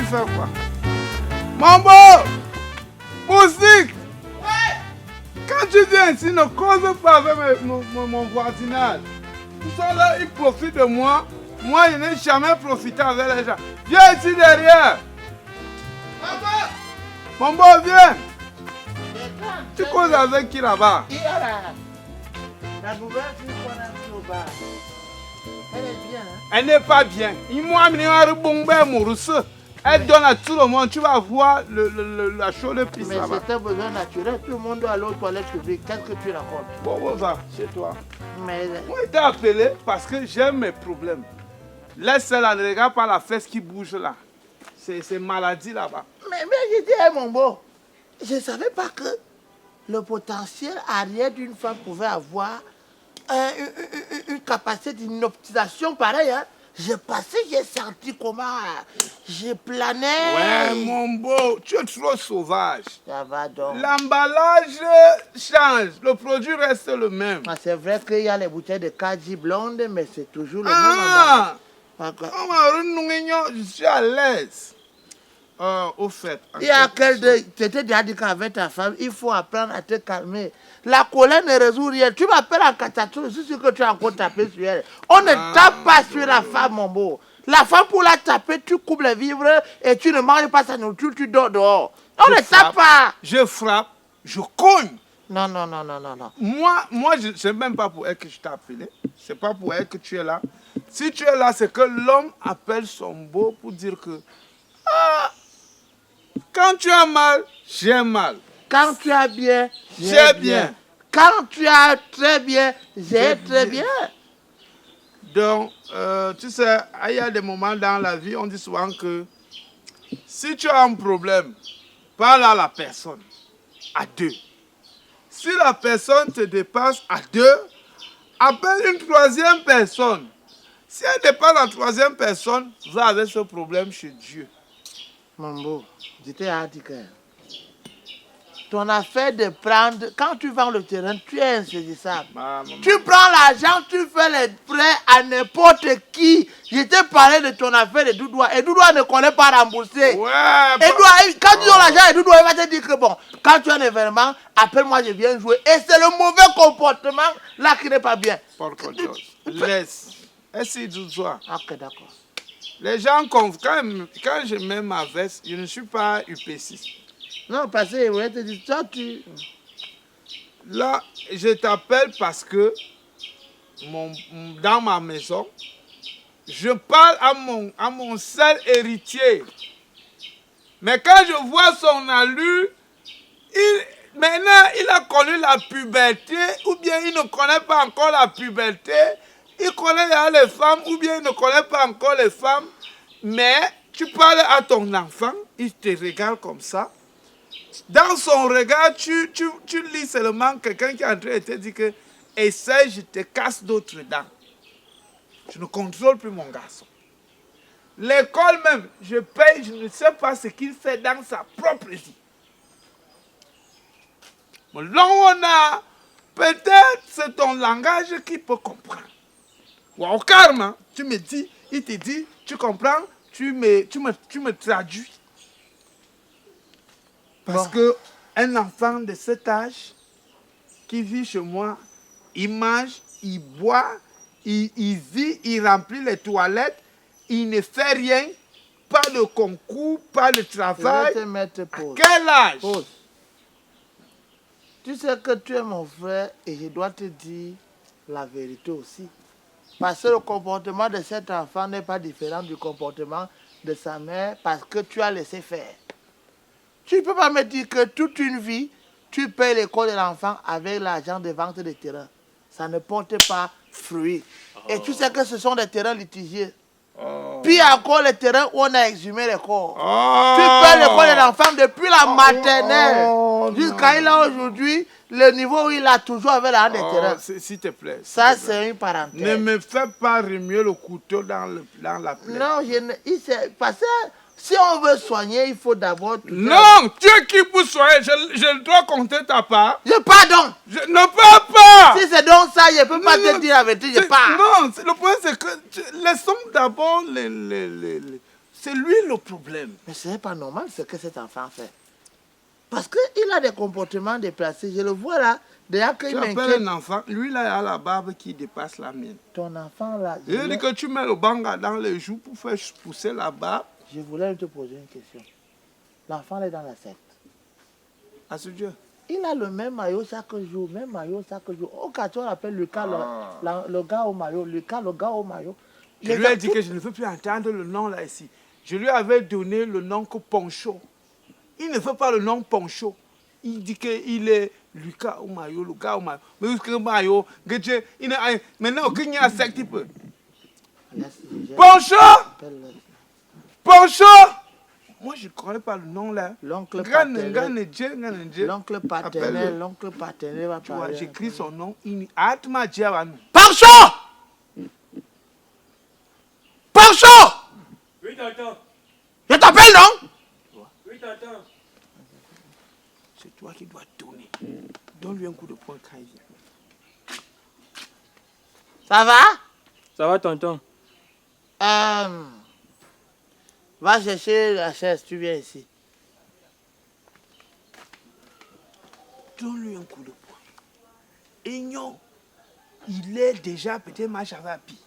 faire quoi? Mambo! Musique! Quand tu viens ici, ne cause pas avec mon voisinage. Ils sont là, ils profitent de moi. Moi, je n'ai jamais profité avec les gens. Viens ici derrière. Mambo, viens. Tu causes avec qui là-bas? La nouvelle fille qu'on a mis au bar. Elle est bien, hein? Elle n'est pas bien. Elle donne à tout le monde. Tu vas voir la chose pisse mais là-bas. c'est un besoin naturel. Tout le monde doit aller aux toilettes publiques. Qu'est-ce que tu racontes? Bon, va, chez toi. Mais... Moi, je t'ai appelé parce que j'ai mes problèmes. Laisse là, ne regarde pas la fesse qui bouge là. C'est maladie là-bas. Mais je dis, mon beau, je ne savais pas que le potentiel arrière d'une femme pouvait avoir une capacité d'inoptisation pareille. Hein? J'ai passé, j'ai senti comment j'ai plané. Ouais, mon beau, tu es trop sauvage. Ça va donc. L'emballage change, le produit reste le même. Ah, c'est vrai qu'il y a les bouteilles de Kaji blonde, mais c'est toujours le même emballage. Je suis à l'aise. Au fait. Il y a tu t'es déjà dit qu'avec ta femme, il faut apprendre à te calmer. La colère ne résout rien. Tu m'appelles en catastrophe, je suis sûr que tu as encore tapé sur elle. On ne tape pas sur la femme, mon beau. La femme, pour la taper, tu coupes les vivres et tu ne manges pas sa nourriture, tu dors dehors. On ne tape pas. Je frappe, je cogne. Non. Moi je ne sais même pas pour elle que je t'ai appelé. C'est pas pour elle que tu es là. Si tu es là, c'est que l'homme appelle son beau pour dire que quand tu as mal, j'ai mal. Quand tu as bien, j'ai bien. Quand tu as très bien, j'ai très bien. Donc, tu sais, il y a des moments dans la vie, on dit souvent que si tu as un problème, parle à la personne, à deux. Si la personne te dépasse à deux, appelle une troisième personne. Si elle dépasse la troisième personne, va avec ce problème chez Dieu. Mon beau, je t'ai dit que ton affaire de prendre, quand tu vends le terrain, tu es insaisissable. Tu prends l'argent, tu fais les prêts à n'importe qui. Je t'ai parlé de ton affaire de Doudoua et Doudoua ne connaît pas rembourser. Ouais, quand tu donnes l'argent et Doudoua, il va te dire que bon, quand tu as un événement, appelle-moi, je viens jouer. Et c'est le mauvais comportement là qui n'est pas bien. Laisse. Est-ce Doudoua? Ok, d'accord. Les gens, quand je mets ma veste, je ne suis pas UP6. Non, parce que je voulais te dire, toi, tu... Là, je t'appelle parce que dans ma maison, je parle à mon seul héritier. Mais quand je vois son allure, maintenant, il a connu la puberté, ou bien il ne connaît pas encore la puberté. Il connaît les femmes, ou bien il ne connaît pas encore les femmes. Mais tu parles à ton enfant, il te regarde comme ça. Dans son regard, tu lis seulement quelqu'un qui est en train de te dire que essaye, je te casse d'autres dents. Je ne contrôle plus mon garçon. L'école même, je paye, je ne sais pas ce qu'il fait dans sa propre vie. Mais là, on a, peut-être c'est ton langage qui peut comprendre. Ou au karma, tu me dis, il te dit, tu comprends, tu me traduis. Parce qu'un enfant de cet âge qui vit chez moi, il mange, il boit, il vit, il remplit les toilettes, il ne fait rien, pas de concours, pas de travail. Je vais te mettre pause. Quel âge? Pause. Tu sais que tu es mon frère et je dois te dire la vérité aussi. Parce que le comportement de cet enfant n'est pas différent du comportement de sa mère parce que tu as laissé faire. Tu ne peux pas me dire que toute une vie, tu payes l'école de l'enfant avec l'argent de vente de terrain. Ça ne porte pas fruit. Et tu sais que ce sont des terrains litigieux. Puis encore les terrains où on a exhumé les corps. Tu payes l'école de l'enfant depuis la maternelle. Jusqu'à il a aujourd'hui, le niveau où il a toujours avec l'argent des terrains. S'il te plaît. Ça, c'est une parenthèse. Ne me fais pas remuer le couteau dans la plaie. Non, parce que si on veut soigner, il faut d'abord... Non, tu es qui pour soigner? Je dois compter ta part. Je pardonne. Je ne pars pas. Si c'est donc ça, je ne peux pas te dire la vérité, je pars. Non, le point c'est que laissons d'abord C'est lui le problème. Mais ce n'est pas normal ce que cet enfant fait. Parce qu'il a des comportements déplacés. Je le vois là. D'ailleurs, qu'il Tu appelles un enfant, lui là, il a la barbe qui dépasse la mienne. Ton enfant là. Il dit que tu mets le banga dans les joues pour faire pousser la barbe. Je voulais te poser une question. L'enfant est dans la secte. À ce Dieu. Il a le même maillot chaque jour, Au quartier, on appelle Lucas le gars au maillot. Lucas, le gars au maillot. Je lui ai dit que je ne veux plus entendre le nom là ici. Je lui avais donné le nom que Poncho. Il ne fait pas le nom Poncho. Il dit qu'il est Lucas au maillot, le gars au maillot. Mais que maillot, maintenant, aucun n'y a secte type. Poncho! Poncho! Moi, je ne connais pas le nom là. L'oncle paternel va tu vois, parler. j'écris son nom. Pancho! Pancho! Oui, tonton. Je t'appelle, non? Oui, tonton. C'est toi qui dois tourner. Donne-lui un coup de poing quand il vient. Ça va? Ça va, tonton? Va chercher la chaise, tu viens ici. Donne-lui un coup de poing. Ignon, il est déjà peut-être marche avec Api.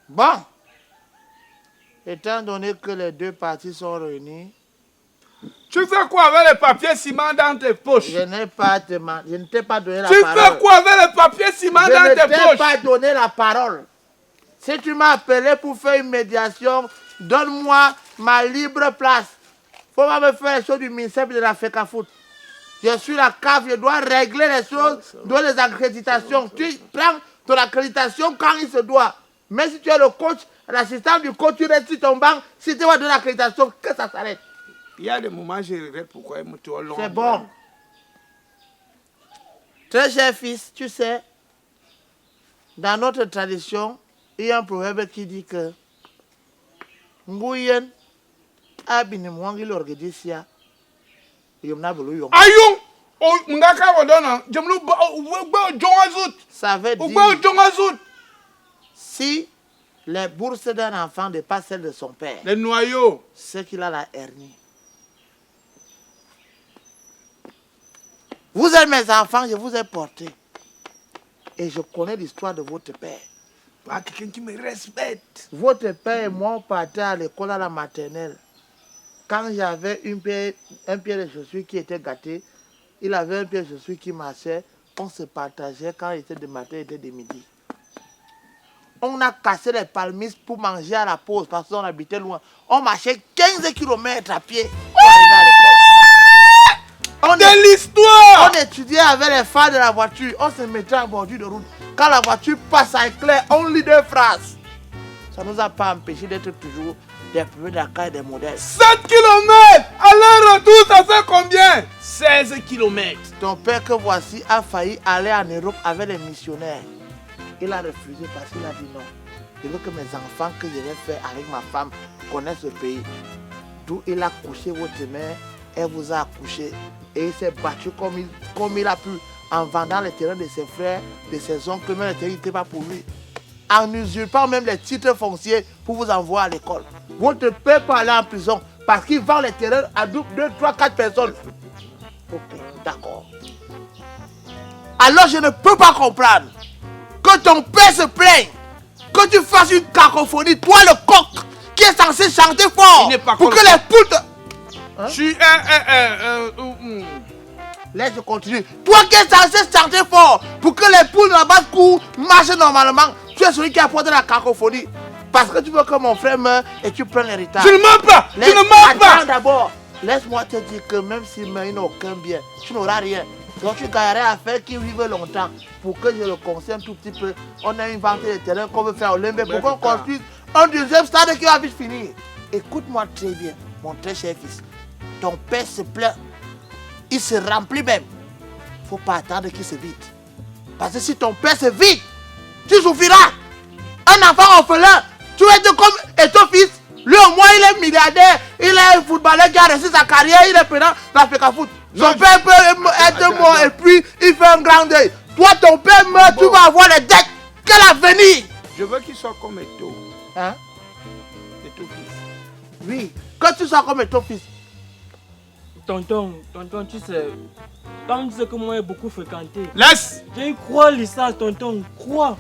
Bon. Étant donné que les deux parties sont réunies, Tu fais quoi avec les papiers ciment dans tes poches? je ne t'ai pas donné la Tu parole. fais quoi avec les papiers ciment Je dans ne tes t'ai poches? pas donné la parole. Si tu m'as appelé pour faire une médiation, donne-moi ma libre place. Faut pas me faire les choses du ministère de la FECAFOOT. Je suis la CAF, je dois régler les choses, dois les accréditations. Tu prends ton accréditation quand il se doit. Mais si tu es le coach, l'assistant du coach, tu restes sur ton banc, si tu vas donner l'accréditation, que ça s'arrête. Il y a des moments où je regrette pourquoi il me tourne long. C'est bon. Très cher fils, tu sais, dans notre tradition, il y a un proverbe qui dit que Nguyen abine mwangi l'orgedisia yomna bulu yom. Ayung! Oh, m'gaka wadona. J'aime Ça veut dire le si les bourses d'un enfant dépassent celles de son père, les noyaux. c'est qu'il a la hernie. Vous êtes mes enfants, je vous ai portés. Et je connais l'histoire de votre père. Pas quelqu'un qui me respecte. Votre père et moi partaient à l'école à la maternelle. Quand j'avais un pied de chaussure qui était gâté, il avait un pied de chaussure qui marchait. On se partageait quand il était de matin, il était de midi. On a cassé les palmistes pour manger à la pause parce qu'on habitait loin. On marchait 15 km à pied pour arriver à l'école. De l'histoire! On étudiait avec les phares de la voiture. On se mettait en bordure de route. Quand la voiture passe à éclair, on lit deux phrases. Ça ne nous a pas empêché d'être toujours des premiers d'accueil des modèles. 7 km! Aller-retour, ça fait combien? 16 km. Ton père que voici a failli aller en Europe avec les missionnaires. Il a refusé parce qu'il a dit non. Je veux que mes enfants que je vais faire avec ma femme connaissent ce pays. D'où il a couché votre mère, elle vous a accouché. Et il s'est battu comme il a pu en vendant les terrains de ses frères, de ses oncles, même les terrains n'étaient pas pour lui. En usurpant même les titres fonciers pour vous envoyer à l'école. Votre père peut aller en prison parce qu'il vend les terrains à 2, 3, 4 personnes. Ok, d'accord. Alors je ne peux pas comprendre que ton père se plaigne, que tu fasses une cacophonie, toi le coq qui est censé chanter fort pour que les poules te... Je suis Laisse continuer. Toi qui es censé chanter fort pour que les poules là-bas courent, marchent normalement, tu es celui qui apporte la cacophonie. Parce que tu veux que mon frère meure et tu prends l'héritage. Je ne mens pas! Je ne mens pas! Attends d'abord. Laisse-moi te dire que même s'il meurt, il n'a aucun bien. Tu n'auras rien. Donc tu gagnerais à faire qu'il vive longtemps. Pour que je le conseille un tout petit peu, on a inventé des terrains qu'on veut faire au Lembe pour qu'on construise un deuxième stade qui va vite finir. Écoute-moi très bien, mon très cher fils. Ton père se plaint. Il se remplit même. Il ne faut pas attendre qu'il se vide. Parce que si ton père se vide, tu souffriras. Un enfant orphelin, tu vas être comme et ton fils. Lui au moins il est milliardaire, il est un footballeur qui a réussi sa carrière, il est président dans la FECAFOOT. Son père peut être mort et puis il fait un grand deuil. Toi, ton père meurt, tu vas avoir les dettes. Quel avenir? Je veux qu'il soit comme Eto. Hein? Eto fils. Oui, que tu sois comme ton fils. Tonton, tu sais, comme tu sais que moi j'ai beaucoup fréquenté. Laisse. J'ai une croix licence, tonton, croix.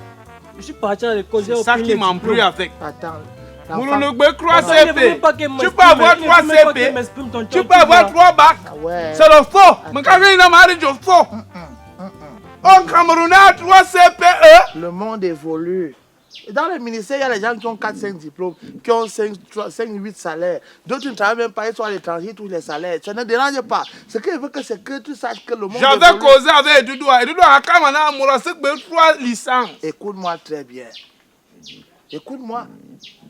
Je suis parti à l'école, j'ai C'est ça obtenu qui le m'embrouille diplôme. avec. Attends. Moulounogbe 3 Tonton, il ne veut CP. même pas qu'il Tu m'exprime, peux avoir il ne 3 veut même pas qu'il CP. m'exprime, tonton, Tu peux avoir vois. 3 bacs. Ah ouais. C'est le faux. Mais quand il a marre de faux. Un Camerounais a 3 CPE. Le monde évolue. Et dans le ministère, il y a les gens qui ont 4-5 diplômes, qui ont 5-8 salaires. D'autres ne travaillent même pas, ils sont à l'étranger, tous les salaires. Ça ne dérange pas. Ce que je veux, c'est que tu saches que le monde J'avais évolue. causé avec Edudoua. Edudoua a quand même amoureux, c'est que 3 licences. Écoute-moi très bien. Écoute-moi.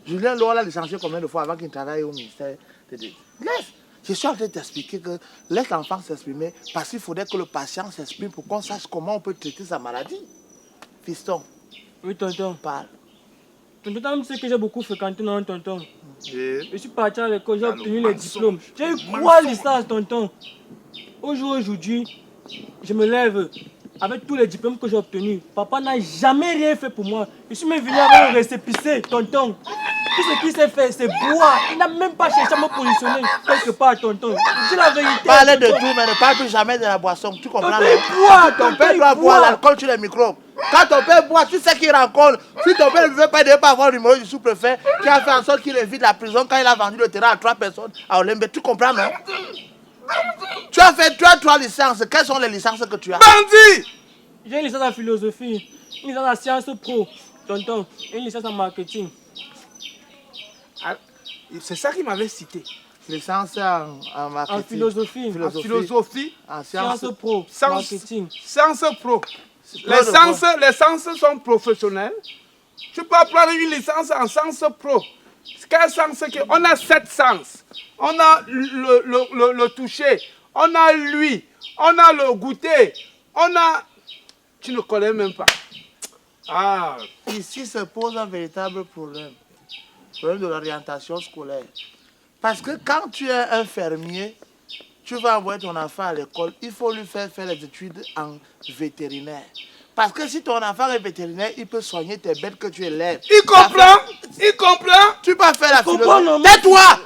Julien Loa l'a licencié combien de fois avant qu'il travaille au ministère de... Laisse. Je suis en train de t'expliquer que laisse l'enfant s'exprimer parce qu'il faudrait que le patient s'exprime pour qu'on sache comment on peut traiter sa maladie. Fiston, Oui, tonton. parle. Tonton, tu sais que j'ai beaucoup fréquenté, non, tonton. Et Je suis parti à l'école, j'ai Ah, le obtenu les mensonge. diplômes. J'ai eu Le 3 mensonge. licences, tonton. Aujourd'hui, je me lève avec tous les diplômes que j'ai obtenus. Papa n'a jamais rien fait pour moi. Je suis même venu avec un récépissé, tonton. Tout ce qu'il s'est fait, c'est boire. Il n'a même pas cherché à me positionner quelque part, tonton. C'est la vérité. Parle de tonton. tout, mais ne parle plus jamais de la boisson. Tu comprends? Tonton, non? il boit, Ton tonton, père il doit boire boit. l'alcool sur les microbes. Quand ton père boit, tu sais qu'il rencontre. Si ton père ne veut pas, il ne veut pas avoir le numéro du sous-préfet qui a fait en sorte qu'il évite la prison quand il a vendu le terrain à 3 personnes à Olembe. Tu comprends, non? Tu as 3 licences. Quelles sont les licences que tu as? bandit. J'ai une licence en philosophie, une licence en sciences pro, tonton, et une licence en marketing. Ah, c'est ça qu'il m'avait cité. Licence en marketing. En philosophie. En philosophie, En sciences. Sciences pro, Sciences. marketing. sciences pro. Pro de Les sciences sont professionnels. Tu peux prendre une licence en sciences pro. Quel sens que on a 7 sens. On a le toucher, on a l'ouïe, on a le goûter, on a... Tu ne connais même pas. Ah, Ici se pose un véritable problème. Problème de l'orientation scolaire. Parce que quand tu es un fermier, tu vas envoyer ton enfant à l'école, il faut lui faire les études en vétérinaire. Parce que si ton enfant est vétérinaire, il peut soigner tes bêtes que tu élèves. il comprend, il comprend. Tu peux faire la comprends, philosophie. non, Tais-toi!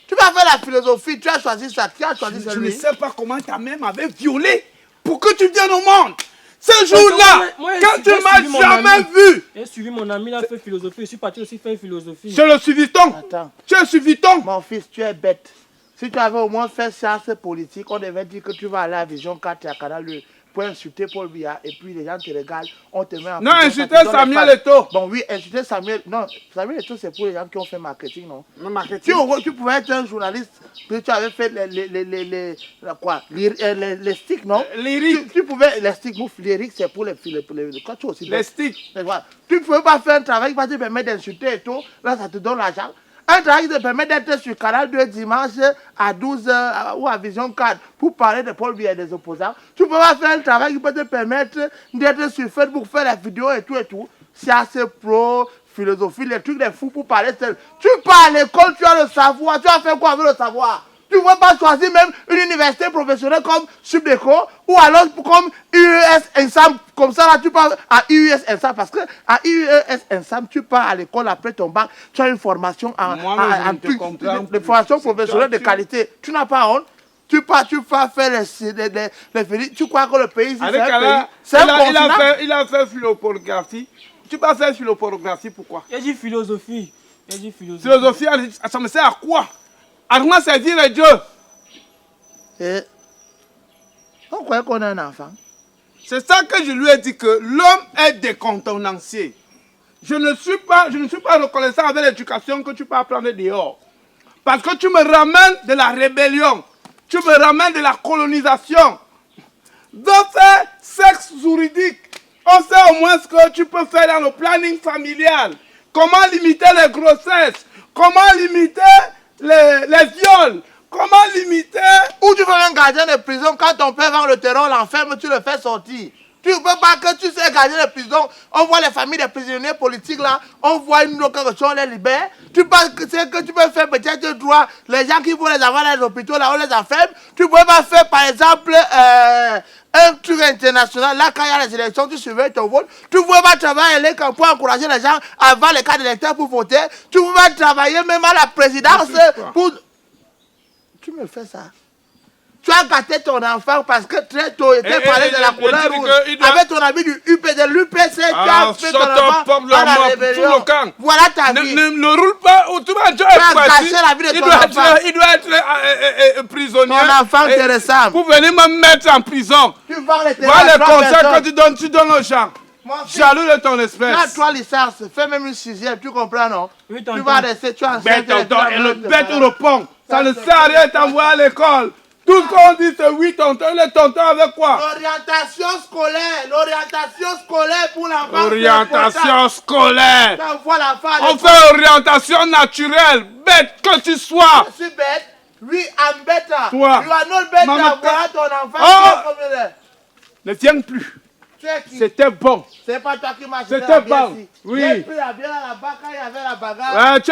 Tu vas faire la philosophie, tu as choisi ça, tu as choisi Je ne celui. sais pas comment ta mère m'avait violé pour que tu viennes au monde. Ce jour-là, moi, quand j'ai tu suivi m'as mon jamais ami. vu, J'ai suivi mon ami, il a fait philosophie. Je suis parti aussi faire philosophie. je le suis Vuitton. Attends. Tu es sur Vuitton. Mon fils, tu es bête. Si tu avais au moins fait sciences politiques, on devait dire que tu vas aller à Vision 4 et à Canal 2 pour insulter Paul Biya et puis les gens te regardent, on te met en Non, prison, insulter ça te donne Samuel les Eto'o. Bon, oui, insulter Samuel. Non, Samuel Eto'o, c'est pour les gens qui ont fait marketing, non? Le marketing. Tu pouvais être un journaliste, puis tu avais fait les sticks, non? Lyrique. Tu pouvais, les sticks, ouf, lyrique, c'est pour les quand tu aussi. Les sticks. Et voilà. Tu ne pouvais pas faire un travail qui va te permettre d'insulter et tout. Là, ça te donne l'argent. Un travail qui te permet d'être sur Canal 2 dimanche à 12h ou à Vision 4 pour parler de Paul Biya et des opposants. Tu peux pas faire un travail qui peut te permettre d'être sur Facebook, faire des vidéos et tout et tout. Sciences pro, philosophie, les trucs des fous pour parler seul. Tu pars à l'école, tu as le savoir. Tu vas faire quoi avec le savoir? Tu ne veux pas choisir même une université professionnelle comme Subdeco ou alors comme IES Ensam. Comme ça, là, tu pars à IES Ensam. Parce que à IES Ensam, tu pars à l'école après ton bac. Tu as une formation de formation professionnelle de qualité. Tu n'as pas honte. Tu vas faire les tu crois que le pays, c'est un pays. C'est un continent. Il a fait philoporographie. Tu vas faire philoporographie, pourquoi? J'ai dit philosophie. J'ai dit philosophie. Philosophie, ça me sert à quoi? À comment servir les dieux? Et on croit qu'on a un enfant. C'est ça que je lui ai dit, que l'homme est décontenancier. Je ne suis pas reconnaissant avec l'éducation que tu peux apprendre dehors. Parce que tu me ramènes de la rébellion. Tu me ramènes de la colonisation. Dans ce sexe juridique, on sait au moins ce que tu peux faire dans le planning familial. Comment limiter les grossesses? Comment limiter les viols? Comment limiter? Ou tu veux un gardien de prison, quand ton père vend le terrain, l'enferme, tu le fais sortir. Tu ne peux pas que tu sais garder les prisons. On voit les familles des prisonniers politiques là. On voit une location, on les libère. Tu penses que c'est que tu peux faire peut-être droit. Les gens qui vont les avoir dans les hôpitaux là, on les enferme. Tu ne peux pas faire par exemple un truc international. Là, quand il y a les élections, tu surveilles ton vote. Tu ne peux pas travailler pour encourager les gens avant les cas d'électeurs pour voter. Tu ne peux pas travailler même à la présidence pour. Tu me fais ça. Tu as gâté ton enfant parce que très tôt, il était parlé de la couleur rouge. Avec ton ami du UP, de l'UPC, tu as fait ton enfant à la rébellion. Voilà ta vie. Ne roule pas, tu vas gâcher la vie de ton enfant. Il doit être prisonnier. Ton enfant te ressemble. Pour venir me mettre en prison. Tu vas les voilà les conseils que tu donnes aux gens. Jaloux de ton espèce. Tu as 3 licences, fais même une 6e, tu comprends, non? Oui, tu vas rester, tu as un bête, et le bête répond. Ça ne sert à rien de t'envoyer à l'école. Tout ce qu'on dit, c'est oui, tonton. Il est tonton avec quoi? L'orientation scolaire pour l'enfant. Orientation scolaire. On fait orientation naturelle. Bête que tu sois. Je suis bête. Oui, I'm better. Toi. You are not better. Voilà ton enfant. Oh. Ne viens plus. C'était bon. C'est pas toi qui m'as acheté. C'était bon. Oui. J'ai pris la bière à la bac quand il y avait la bagarre. Tu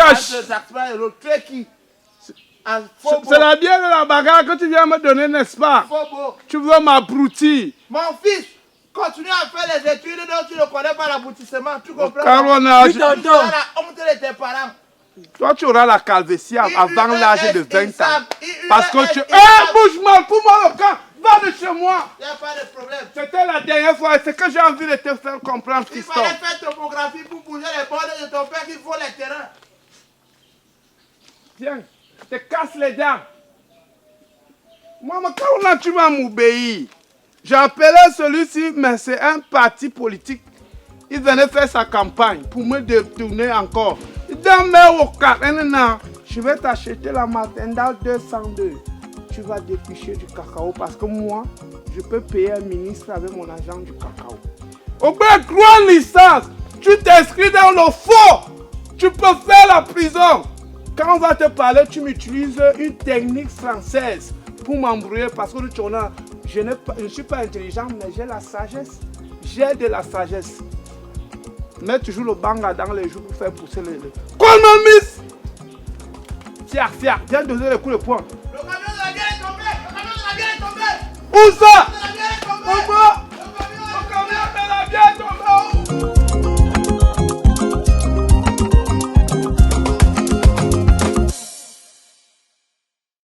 es qui? C'est la bière de la bagarre que tu viens me donner, n'est-ce pas? Tu veux m'abrutir. Mon fils, continue à faire les études dont tu ne connais pas l'aboutissement. Tu comprends? Oui, tu auras la honte de tes parents. Toi, tu auras la calvétie avant l'âge de 20 ans. Parce que tu... bouge-moi, fous-moi le camp. Va de chez moi. Il n'y a pas de problème. C'était la dernière fois. C'est que j'ai envie de te faire comprendre, fiston. Il fallait faire topographie pour bouger les bords de ton père qui faut les terrains. Tiens, te casse les dents. Moi, quand tu vas m'obéir, j'ai appelé celui-ci, mais c'est un parti politique. Il venait faire sa campagne pour me détourner encore. Dans mes ocarins, je vais t'acheter la Martindale 202. Tu vas déficher du cacao parce que moi, je peux payer un ministre avec mon agent du cacao. Au bout de 3 licences, tu t'inscris dans le faux. Tu peux faire la prison. Quand on va te parler, tu m'utilises une technique française pour m'embrouiller parce que je ne suis pas intelligent, mais j'ai la sagesse. J'ai de la sagesse. Mets toujours le banga dans les joues pour faire pousser les... Quoi, ma miss? Tiens, viens donner le coup de poing. Le camion de la bière est tombé. Où ça? Le camion de la bière est tombé.